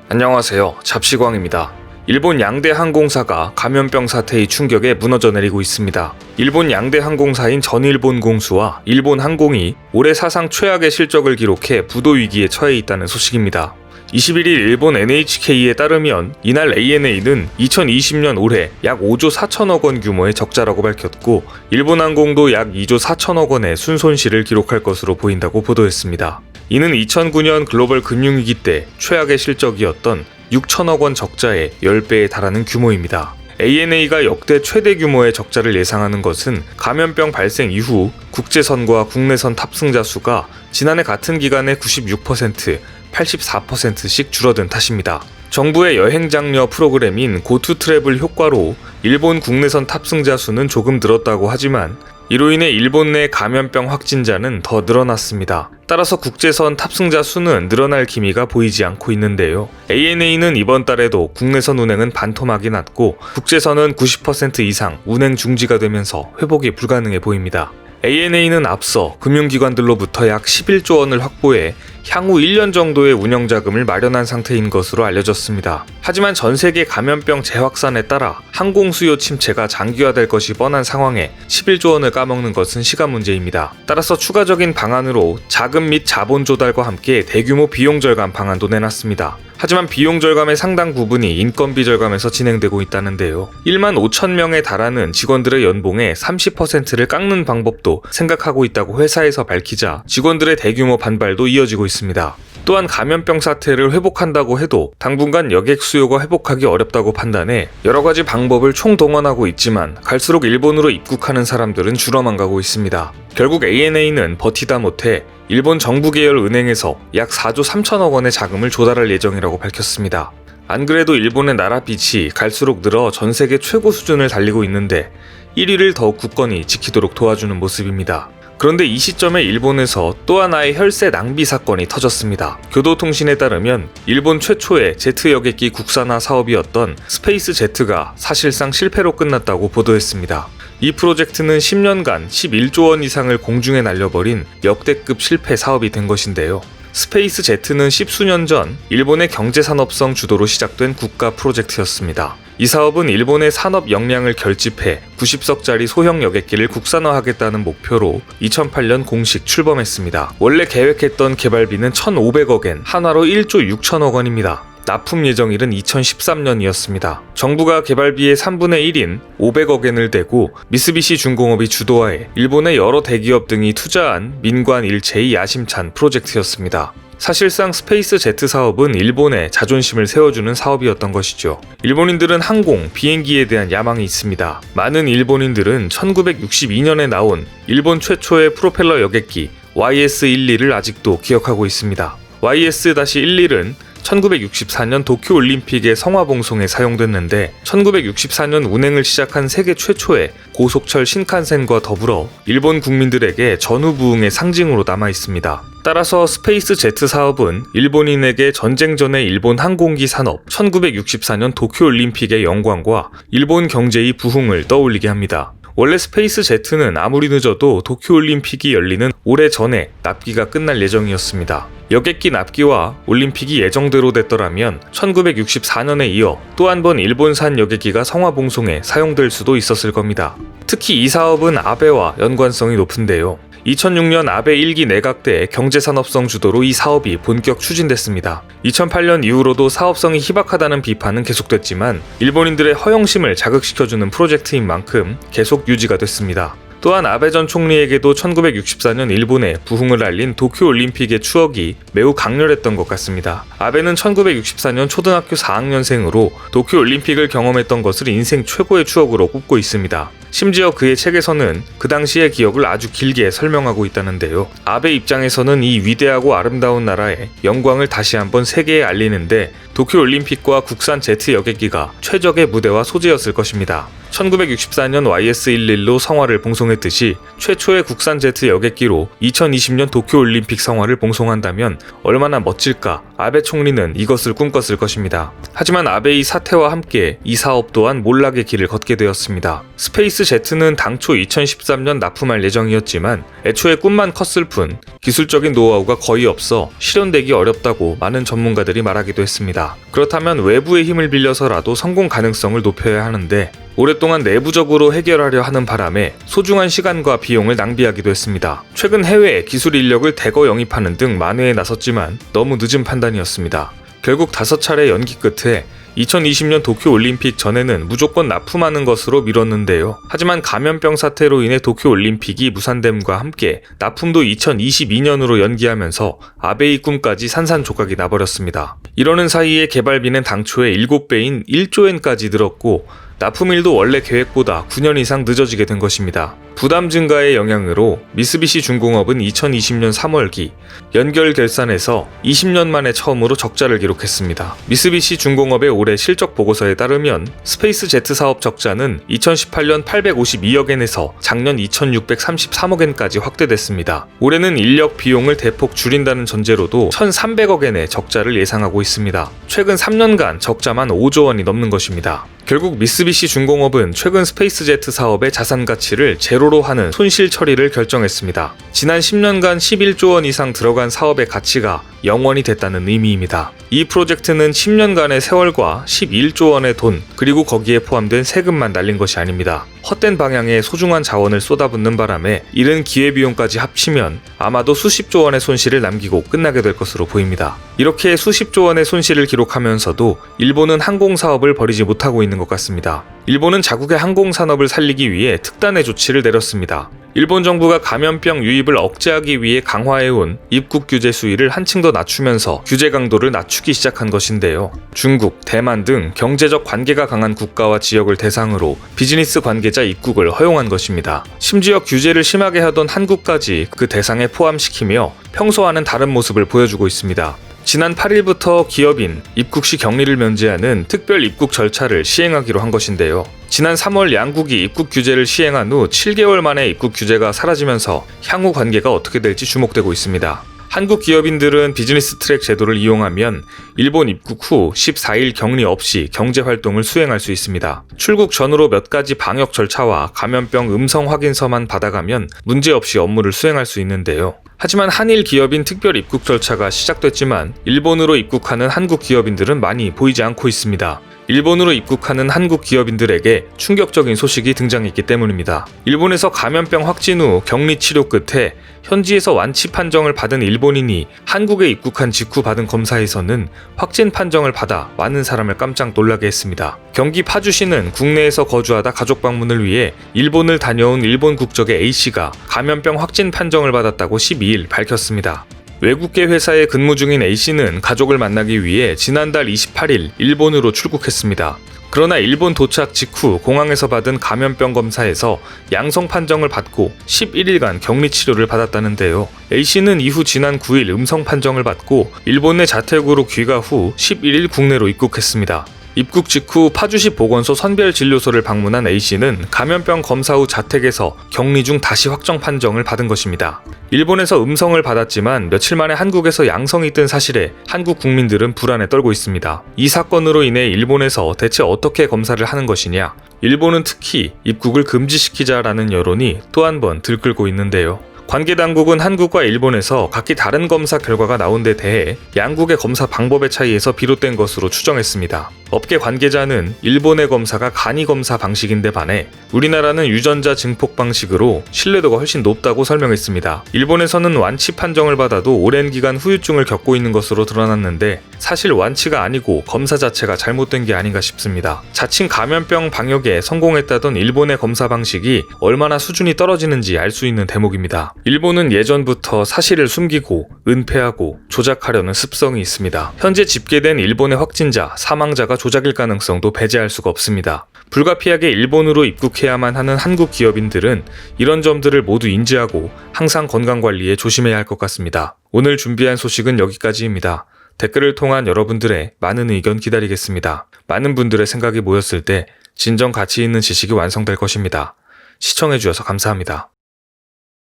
안녕하세요. 잡시광입니다. 일본 양대 항공사가 감염병 사태의 충격에 무너져 내리고 있습니다. 일본 양대 항공사인 전일본 공수와 일본 항공이 올해 사상 최악의 실적을 기록해 부도 위기에 처해 있다는 소식입니다. 21일 일본 NHK에 따르면 이날 ANA는 2020년 올해 약 5조 4천억 원 규모의 적자라고 밝혔고 일본 항공도 약 2조 4천억 원의 순손실을 기록할 것으로 보인다고 보도했습니다. 이는 2009년 글로벌 금융위기 때 최악의 실적이었던 6천억 원 적자의 10배에 달하는 규모입니다. ANA가 역대 최대 규모의 적자를 예상하는 것은 감염병 발생 이후 국제선과 국내선 탑승자 수가 지난해 같은 기간에 96%, 84%씩 줄어든 탓입니다. 정부의 여행 장려 프로그램인 고투 트래블 효과로 일본 국내선 탑승자 수는 조금 늘었다고 하지만 이로 인해 일본 내 감염병 확진자는 더 늘어났습니다. 따라서 국제선 탑승자 수는 늘어날 기미가 보이지 않고 있는데요. ANA는 이번 달에도 국내선 운행은 반토막이 났고 국제선은 90% 이상 운행 중지가 되면서 회복이 불가능해 보입니다. ANA는 앞서 금융기관들로부터 약 11조 원을 확보해 향후 1년 정도의 운영 자금을 마련한 상태인 것으로 알려졌습니다. 하지만 전 세계 감염병 재확산에 따라 항공 수요 침체가 장기화될 것이 뻔한 상황에 11조 원을 까먹는 것은 시간 문제입니다. 따라서 추가적인 방안으로 자금 및 자본 조달과 함께 대규모 비용 절감 방안도 내놨습니다. 하지만 비용 절감의 상당 부분이 인건비 절감에서 진행되고 있다는데요. 1만 5천 명에 달하는 직원들의 연봉의 30%를 깎는 방법도 생각하고 있다고 회사에서 밝히자 직원들의 대규모 반발도 이어지고 있습니다. 또한 감염병 사태를 회복한다고 해도 당분간 여객 수요가 회복하기 어렵다고 판단해 여러 가지 방법을 총동원하고 있지만 갈수록 일본으로 입국하는 사람들은 줄어만 가고 있습니다. 결국 ANA는 버티다 못해 일본 정부 계열 은행에서 약 4조 3천억 원의 자금을 조달할 예정이라고 밝혔습니다. 안 그래도 일본의 나라 빚이 갈수록 늘어 전 세계 최고 수준을 달리고 있는데 1위를 더욱 굳건히 지키도록 도와주는 모습입니다. 그런데 이 시점에 일본에서 또 하나의 혈세 낭비 사건이 터졌습니다. 교도통신에 따르면 일본 최초의 제트 여객기 국산화 사업이었던 스페이스 제트가 사실상 실패로 끝났다고 보도했습니다. 이 프로젝트는 10년간 11조 원 이상을 공중에 날려버린 역대급 실패 사업이 된 것인데요. 스페이스 제트는 10수년 전 일본의 경제산업성 주도로 시작된 국가 프로젝트였습니다. 이 사업은 일본의 산업 역량을 결집해 90석짜리 소형 여객기를 국산화하겠다는 목표로 2008년 공식 출범했습니다. 원래 계획했던 개발비는 1,500억엔, 한화로 1조 6천억 원입니다. 납품 예정일은 2013년이었습니다. 정부가 개발비의 3분의 1인 500억엔을 대고 미쓰비시 중공업이 주도하에 일본의 여러 대기업 등이 투자한 민관 일체의 야심찬 프로젝트였습니다. 사실상 스페이스 제트 사업은 일본의 자존심을 세워주는 사업이었던 것이죠. 일본인들은 항공, 비행기에 대한 야망이 있습니다. 많은 일본인들은 1962년에 나온 일본 최초의 프로펠러 여객기 YS-12를 아직도 기억하고 있습니다. YS-11은 1964년 도쿄올림픽의 성화봉송에 사용됐는데 1964년 운행을 시작한 세계 최초의 고속철 신칸센과 더불어 일본 국민들에게 전후부흥의 상징으로 남아있습니다. 따라서 스페이스 제트 사업은 일본인에게 전쟁 전의 일본 항공기 산업, 1964년 도쿄올림픽의 영광과 일본 경제의 부흥을 떠올리게 합니다. 원래 스페이스 제트는 아무리 늦어도 도쿄올림픽이 열리는 오래 전에 납기가 끝날 예정이었습니다. 여객기 납기와 올림픽이 예정대로 됐더라면 1964년에 이어 또 한 번 일본산 여객기가 성화봉송에 사용될 수도 있었을 겁니다. 특히 이 사업은 아베와 연관성이 높은데요. 2006년 아베 1기 내각 때 경제산업성 주도로 이 사업이 본격 추진됐습니다. 2008년 이후로도 사업성이 희박하다는 비판은 계속됐지만 일본인들의 허영심을 자극시켜주는 프로젝트인 만큼 계속 유지가 됐습니다. 또한 아베 전 총리에게도 1964년 일본에 부흥을 알린 도쿄올림픽의 추억이 매우 강렬했던 것 같습니다. 아베는 1964년 초등학교 4학년생으로 도쿄올림픽을 경험했던 것을 인생 최고의 추억으로 꼽고 있습니다. 심지어 그의 책에서는 그 당시의 기억을 아주 길게 설명하고 있다는데요. 아베 입장에서는 이 위대하고 아름다운 나라의 영광을 다시 한번 세계에 알리는데 도쿄올림픽과 국산 제트 여객기가 최적의 무대와 소재였을 것입니다. 1964년 YS-115 성화를 봉송했듯이 최초의 국산 제트 여객기로 2020년 도쿄올림픽 성화를 봉송한다면 얼마나 멋질까. 아베 총리는 이것을 꿈꿨을 것입니다. 하지만 아베의 사퇴와 함께 이 사업 또한 몰락의 길을 걷게 되었습니다. 스페이스 제트는 당초 2013년 납품할 예정이었지만 애초에 꿈만 컸을 뿐 기술적인 노하우가 거의 없어 실현되기 어렵다고 많은 전문가들이 말하기도 했습니다. 그렇다면 외부의 힘을 빌려서라도 성공 가능성을 높여야 하는데 오랫동안 내부적으로 해결하려 하는 바람에 소중한 시간과 비용을 낭비하기도 했습니다. 최근 해외에 기술 인력을 대거 영입하는 등 만회에 나섰지만 너무 늦은 판단이었습니다. 결국 5차례 연기 끝에 2020년 도쿄올림픽 전에는 무조건 납품하는 것으로 미뤘는데요. 하지만 감염병 사태로 인해 도쿄올림픽이 무산됨과 함께 납품도 2022년으로 연기하면서 아베의 꿈까지 산산조각이 나버렸습니다. 이러는 사이에 개발비는 당초의 7배인 1조엔까지 늘었고 납품일도 원래 계획보다 9년 이상 늦어지게 된 것입니다. 부담 증가의 영향으로 미쓰비시 중공업은 2020년 3월기 연결 결산에서 20년 만에 처음으로 적자를 기록했습니다. 미쓰비시 중공업의 올해 실적 보고서에 따르면 스페이스 제트 사업 적자는 2018년 852억엔에서 작년 2633억엔까지 확대됐습니다. 올해는 인력 비용을 대폭 줄인다는 전제로도 1300억엔의 적자를 예상하고 있습니다. 최근 3년간 적자만 5조 원이 넘는 것입니다. 결국 미쓰비시 중공업은 최근 스페이스 제트 사업의 자산 가치를 제로로 하는 손실 처리를 결정했습니다. 지난 10년간 11조 원 이상 들어간 사업의 가치가 0원이 됐다는 의미입니다. 이 프로젝트는 10년간의 세월과 11조 원의 돈, 그리고 거기에 포함된 세금만 날린 것이 아닙니다. 헛된 방향에 소중한 자원을 쏟아붓는 바람에 이른 기회비용까지 합치면 아마도 수십조 원의 손실을 남기고 끝나게 될 것으로 보입니다. 이렇게 수십조 원의 손실을 기록하면서도 일본은 항공사업을 벌이지 못하고 있는 것 같습니다. 일본은 자국의 항공산업을 살리기 위해 특단의 조치를 내렸습니다. 일본 정부가 감염병 유입을 억제하기 위해 강화해온 입국 규제 수위를 한층 더 낮추면서 규제 강도를 낮추기 시작한 것인데요. 중국, 대만 등 경제적 관계가 강한 국가와 지역을 대상으로 비즈니스 관계자 입국을 허용한 것입니다. 심지어 규제를 심하게 하던 한국까지 그 대상에 포함시키며 평소와는 다른 모습을 보여주고 있습니다. 지난 8일부터 기업인 입국 시 격리를 면제하는 특별 입국 절차를 시행하기로 한 것인데요. 지난 3월 양국이 입국 규제를 시행한 후 7개월 만에 입국 규제가 사라지면서 향후 관계가 어떻게 될지 주목되고 있습니다. 한국 기업인들은 비즈니스 트랙 제도를 이용하면 일본 입국 후 14일 격리 없이 경제활동을 수행할 수 있습니다. 출국 전후로 몇 가지 방역 절차와 감염병 음성 확인서만 받아가면 문제없이 업무를 수행할 수 있는데요. 하지만 한일 기업인 특별 입국 절차가 시작됐지만 일본으로 입국하는 한국 기업인들은 많이 보이지 않고 있습니다. 일본으로 입국하는 한국 기업인들에게 충격적인 소식이 등장했기 때문입니다. 일본에서 감염병 확진 후 격리 치료 끝에 현지에서 완치 판정을 받은 일본인이 한국에 입국한 직후 받은 검사에서는 확진 판정을 받아 많은 사람을 깜짝 놀라게 했습니다. 경기 파주시는 국내에서 거주하다 가족 방문을 위해 일본을 다녀온 일본 국적의 A씨가 감염병 확진 판정을 받았다고 12일 밝혔습니다. 외국계 회사에 근무 중인 A씨는 가족을 만나기 위해 지난달 28일 일본으로 출국했습니다. 그러나 일본 도착 직후 공항에서 받은 감염병 검사에서 양성 판정을 받고 11일간 격리 치료를 받았다는데요. A씨는 이후 지난 9일 음성 판정을 받고 일본 내 자택으로 귀가 후 11일 국내로 입국했습니다. 입국 직후 파주시 보건소 선별진료소를 방문한 A씨는 감염병 검사 후 자택에서 격리 중 다시 확정 판정을 받은 것입니다. 일본에서 음성을 받았지만 며칠 만에 한국에서 양성이 뜬 사실에 한국 국민들은 불안에 떨고 있습니다. 이 사건으로 인해 일본에서 대체 어떻게 검사를 하는 것이냐, 일본은 특히 입국을 금지시키자라는 여론이 또 한 번 들끓고 있는데요. 관계 당국은 한국과 일본에서 각기 다른 검사 결과가 나온 데 대해 양국의 검사 방법의 차이에서 비롯된 것으로 추정했습니다. 업계 관계자는 일본의 검사가 간이 검사 방식인데 반해 우리나라는 유전자 증폭 방식으로 신뢰도가 훨씬 높다고 설명했습니다. 일본에서는 완치 판정을 받아도 오랜 기간 후유증을 겪고 있는 것으로 드러났는데 사실 완치가 아니고 검사 자체가 잘못된 게 아닌가 싶습니다. 자칭 감염병 방역에 성공했다던 일본의 검사 방식이 얼마나 수준이 떨어지는지 알 수 있는 대목입니다. 일본은 예전부터 사실을 숨기고 은폐하고 조작하려는 습성이 있습니다. 현재 집계된 일본의 확진자, 사망자가 조작일 가능성도 배제할 수가 없습니다. 불가피하게 일본으로 입국해야만 하는 한국 기업인들은 이런 점들을 모두 인지하고 항상 건강관리에 조심해야 할 것 같습니다. 오늘 준비한 소식은 여기까지입니다. 댓글을 통한 여러분들의 많은 의견 기다리겠습니다. 많은 분들의 생각이 모였을 때 진정 가치 있는 지식이 완성될 것입니다. 시청해주셔서 감사합니다.